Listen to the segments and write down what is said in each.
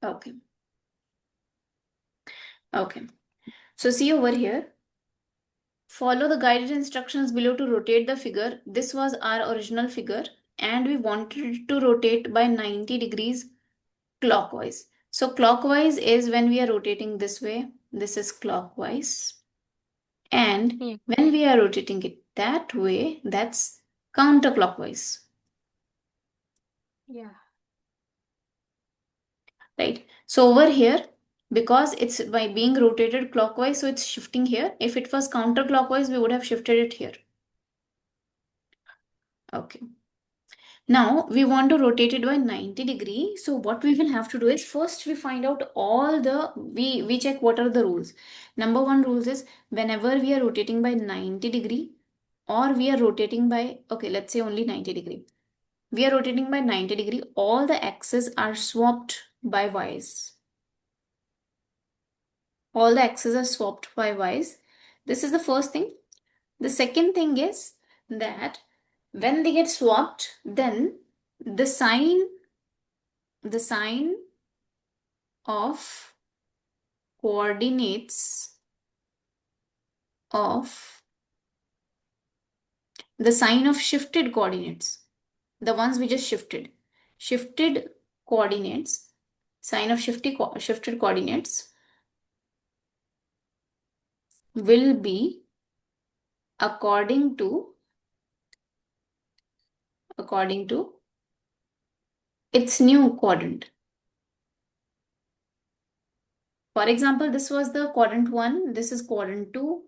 Okay. Okay. So see over here. Follow the guided instructions below to rotate the figure. This was our original figure and we wanted to rotate by 90 degrees clockwise. So clockwise is when we are rotating this way. This is clockwise. And Yeah. when we are rotating it that way, that's counterclockwise. Yeah. Right? So over here, because it's by being rotated clockwise, so it's shifting here. If it was counterclockwise, we would have shifted it here. Okay. Now we want to rotate it by 90 degree. So what we will have to do is first we find out all the, we check what are the rules. Number one rules is whenever we are rotating by 90 degree or we are rotating by, okay, let's say only 90 degree. We are rotating by 90 degree. All the x's are swapped by y's. All the x's are swapped by y's. This is the first thing. The second thing is that when they get swapped, then the sign the sign of coordinates of the sign of shifted coordinates, the ones we just shifted coordinates, sign of shifted coordinates will be according to its new quadrant. For example, this was the quadrant 1, this is quadrant 2.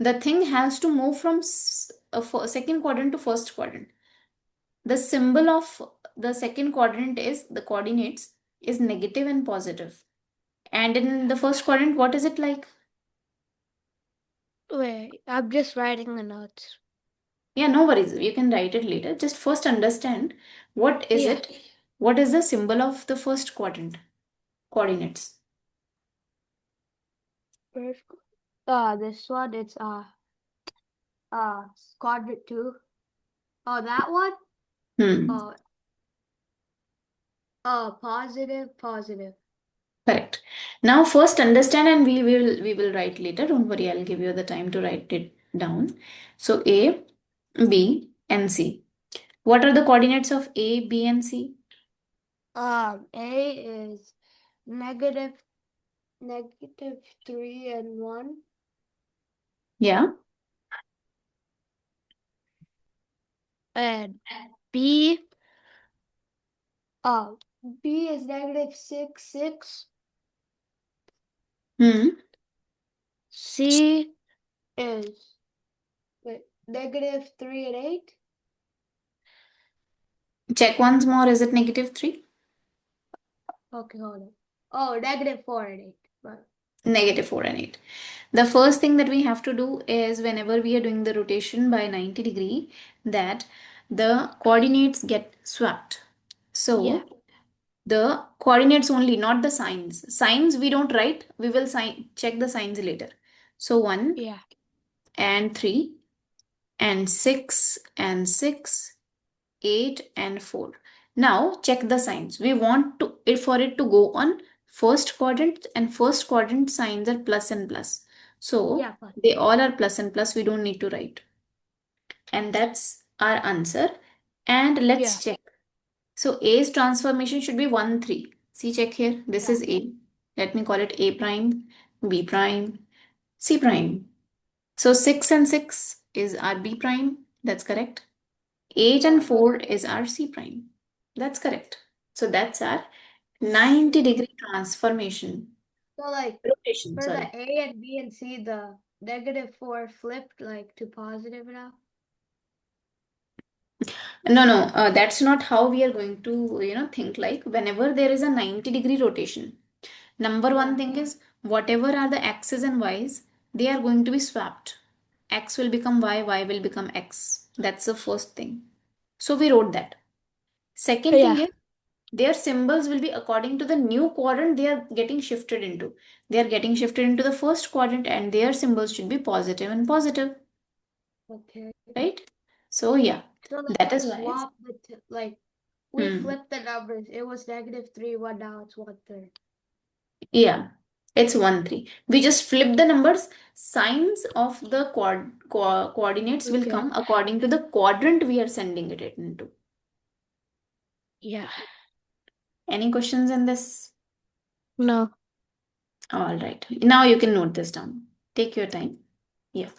The thing has to move from second quadrant to first quadrant. The symbol of the second quadrant is the coordinates is negative and positive. And in the first quadrant, what is it like? Wait, I'm just writing the notes. Yeah, no worries. You can write it later. Just first understand what is Yeah. it? What is the symbol of the first quadrant? Coordinates. First, this one it's quadrant 2. Oh, that one. Hmm. Oh, positive, positive. Correct. Now first understand and we will write later. Don't worry, I'll give you the time to write it down. So A, B, and C. What are the coordinates of A, B, and C? A is negative 3 and 1, Yeah. and B uh B is negative 6, 6. Hmm. C is negative 3 and 8. Check once more. Is it negative 3? Okay, hold on. Oh, negative 4 and 8. Right. Negative 4 and 8. The first thing that we have to do is whenever we are doing the rotation by 90 degree, that the coordinates get swapped. Yeah. So the coordinates only, not the signs. Signs we don't write. We will check the signs later. So 1 Yeah. and 3 and 6 and 6, 8 and 4. Now check the signs. We want to for it to go on first quadrant, and first quadrant signs are plus and plus. So Yeah, but they all are plus and plus. We don't need to write. And that's our answer. And yeah. let's check. So A's transformation should be 1, 3. See, check here. This Yeah. is A. Let me call it A prime, B prime, C prime. So 6 and 6 is our B prime. That's correct. 8 and Yeah. 4 is our C prime. That's correct. So that's our 90-degree transformation. So like Rotation, for the sorry. A and B and C, the negative 4 flipped like to positive now. No, no, that's not how we are going to, think like whenever there is a 90-degree rotation. Number one Yeah. thing is whatever are the x's and y's, they are going to be swapped. X will become y will become x. That's the first thing. So we wrote that. Second thing Yeah. is their symbols will be according to the new quadrant they are getting shifted into. They are getting shifted into the first quadrant and their symbols should be positive and positive, Okay. right? So yeah, So like that we is why. swapped like we Hmm. flipped the numbers. It was negative 3, 1, now it's 1, 3. Yeah, it's 1, 3. We just flip the numbers. Signs of the coordinates will Okay. come according to the quadrant we are sending it into. Yeah. Any questions in this? No. All right. Now you can note this down. Take your time. Yeah.